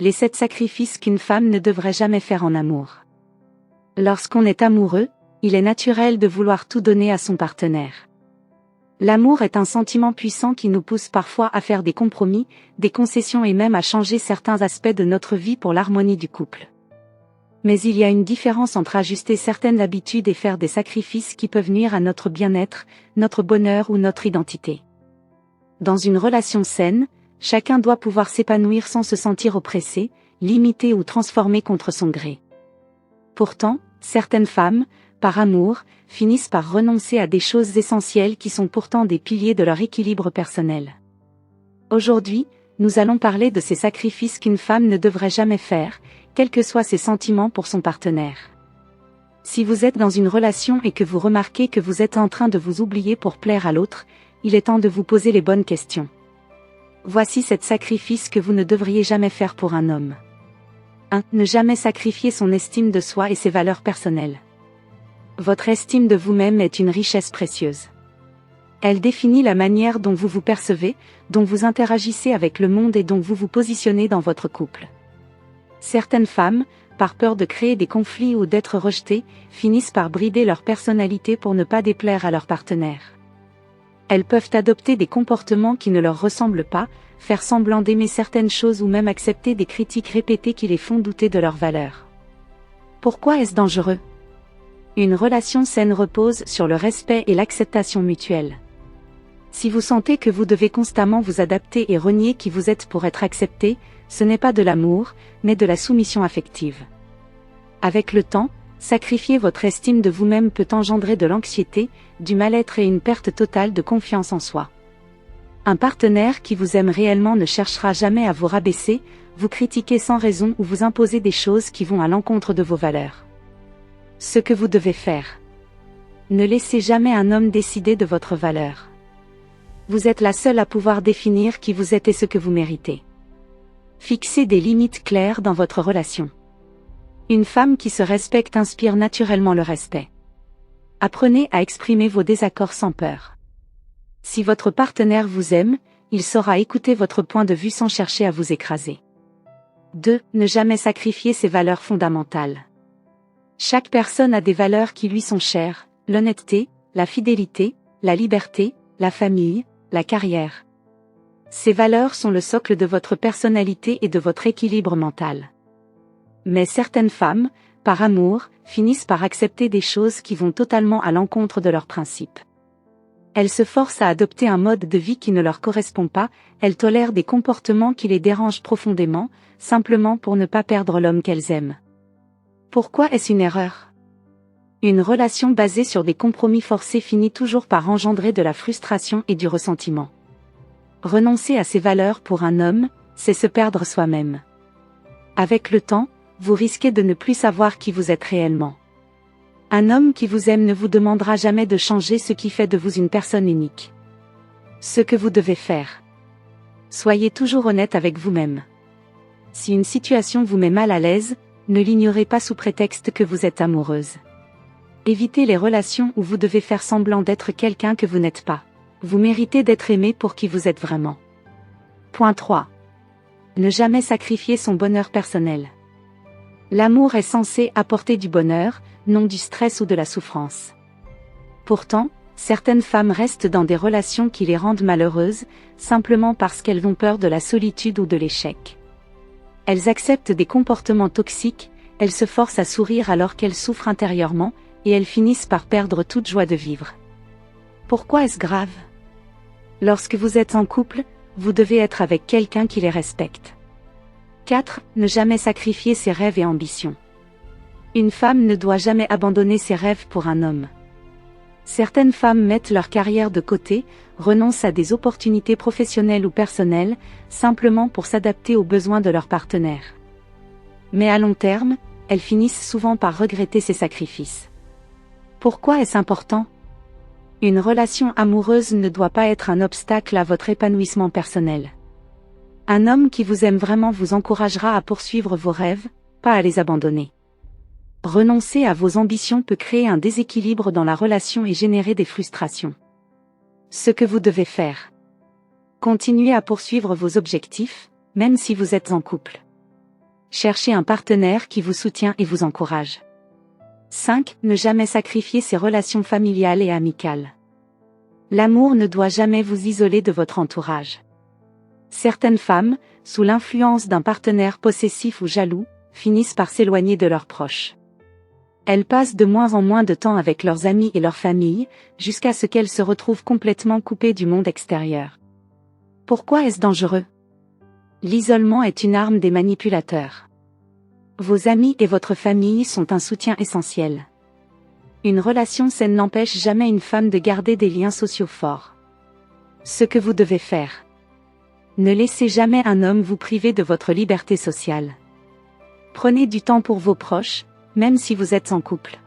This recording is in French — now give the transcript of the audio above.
Les 7 sacrifices qu'une femme ne devrait jamais faire en amour. Lorsqu'on est amoureux, il est naturel de vouloir tout donner à son partenaire. L'amour est un sentiment puissant qui nous pousse parfois à faire des compromis, des concessions et même à changer certains aspects de notre vie pour l'harmonie du couple. Mais il y a une différence entre ajuster certaines habitudes et faire des sacrifices qui peuvent nuire à notre bien-être, notre bonheur ou notre identité. Dans une relation saine, chacun doit pouvoir s'épanouir sans se sentir oppressé, limité ou transformé contre son gré. Pourtant, certaines femmes, par amour, finissent par renoncer à des choses essentielles qui sont pourtant des piliers de leur équilibre personnel. Aujourd'hui, nous allons parler de ces sacrifices qu'une femme ne devrait jamais faire, quels que soient ses sentiments pour son partenaire. Si vous êtes dans une relation et que vous remarquez que vous êtes en train de vous oublier pour plaire à l'autre, il est temps de vous poser les bonnes questions. Voici 7 sacrifices que vous ne devriez jamais faire pour un homme. 1. Ne jamais sacrifier son estime de soi et ses valeurs personnelles. Votre estime de vous-même est une richesse précieuse. Elle définit la manière dont vous vous percevez, dont vous interagissez avec le monde et dont vous vous positionnez dans votre couple. Certaines femmes, par peur de créer des conflits ou d'être rejetées, finissent par brider leur personnalité pour ne pas déplaire à leur partenaire. Elles peuvent adopter des comportements qui ne leur ressemblent pas, faire semblant d'aimer certaines choses ou même accepter des critiques répétées qui les font douter de leurs valeurs. Pourquoi est-ce dangereux ? Une relation saine repose sur le respect et l'acceptation mutuelle. Si vous sentez que vous devez constamment vous adapter et renier qui vous êtes pour être accepté, ce n'est pas de l'amour, mais de la soumission affective. Avec le temps, sacrifier votre estime de vous-même peut engendrer de l'anxiété, du mal-être et une perte totale de confiance en soi. Un partenaire qui vous aime réellement ne cherchera jamais à vous rabaisser, vous critiquer sans raison ou vous imposer des choses qui vont à l'encontre de vos valeurs. Ce que vous devez faire. Ne laissez jamais un homme décider de votre valeur. Vous êtes la seule à pouvoir définir qui vous êtes et ce que vous méritez. Fixez des limites claires dans votre relation. Une femme qui se respecte inspire naturellement le respect. Apprenez à exprimer vos désaccords sans peur. Si votre partenaire vous aime, il saura écouter votre point de vue sans chercher à vous écraser. 2. Ne jamais sacrifier ses valeurs fondamentales. Chaque personne a des valeurs qui lui sont chères, l'honnêteté, la fidélité, la liberté, la famille, la carrière. Ces valeurs sont le socle de votre personnalité et de votre équilibre mental. Mais certaines femmes, par amour, finissent par accepter des choses qui vont totalement à l'encontre de leurs principes. Elles se forcent à adopter un mode de vie qui ne leur correspond pas, elles tolèrent des comportements qui les dérangent profondément, simplement pour ne pas perdre l'homme qu'elles aiment. Pourquoi est-ce une erreur ? Une relation basée sur des compromis forcés finit toujours par engendrer de la frustration et du ressentiment. Renoncer à ses valeurs pour un homme, c'est se perdre soi-même. Avec le temps, vous risquez de ne plus savoir qui vous êtes réellement. Un homme qui vous aime ne vous demandera jamais de changer ce qui fait de vous une personne unique. Ce que vous devez faire. Soyez toujours honnête avec vous-même. Si une situation vous met mal à l'aise, ne l'ignorez pas sous prétexte que vous êtes amoureuse. Évitez les relations où vous devez faire semblant d'être quelqu'un que vous n'êtes pas. Vous méritez d'être aimé pour qui vous êtes vraiment. Point 3. Ne jamais sacrifier son bonheur personnel. L'amour est censé apporter du bonheur, non du stress ou de la souffrance. Pourtant, certaines femmes restent dans des relations qui les rendent malheureuses, simplement parce qu'elles ont peur de la solitude ou de l'échec. Elles acceptent des comportements toxiques, elles se forcent à sourire alors qu'elles souffrent intérieurement, et elles finissent par perdre toute joie de vivre. Pourquoi est-ce grave ? Lorsque vous êtes en couple, vous devez être avec quelqu'un qui les respecte. 4. Ne jamais sacrifier ses rêves et ambitions. Une femme ne doit jamais abandonner ses rêves pour un homme. Certaines femmes mettent leur carrière de côté, renoncent à des opportunités professionnelles ou personnelles, simplement pour s'adapter aux besoins de leur partenaire. Mais à long terme, elles finissent souvent par regretter ces sacrifices. Pourquoi est-ce important ? Une relation amoureuse ne doit pas être un obstacle à votre épanouissement personnel. Un homme qui vous aime vraiment vous encouragera à poursuivre vos rêves, pas à les abandonner. Renoncer à vos ambitions peut créer un déséquilibre dans la relation et générer des frustrations. Ce que vous devez faire. Continuez à poursuivre vos objectifs, même si vous êtes en couple. Cherchez un partenaire qui vous soutient et vous encourage. 5. Ne jamais sacrifier ses relations familiales et amicales. L'amour ne doit jamais vous isoler de votre entourage. Certaines femmes, sous l'influence d'un partenaire possessif ou jaloux, finissent par s'éloigner de leurs proches. Elles passent de moins en moins de temps avec leurs amis et leur famille, jusqu'à ce qu'elles se retrouvent complètement coupées du monde extérieur. Pourquoi est-ce dangereux? L'isolement est une arme des manipulateurs. Vos amis et votre famille sont un soutien essentiel. Une relation saine n'empêche jamais une femme de garder des liens sociaux forts. Ce que vous devez faire. Ne laissez jamais un homme vous priver de votre liberté sociale. Prenez du temps pour vos proches, même si vous êtes en couple.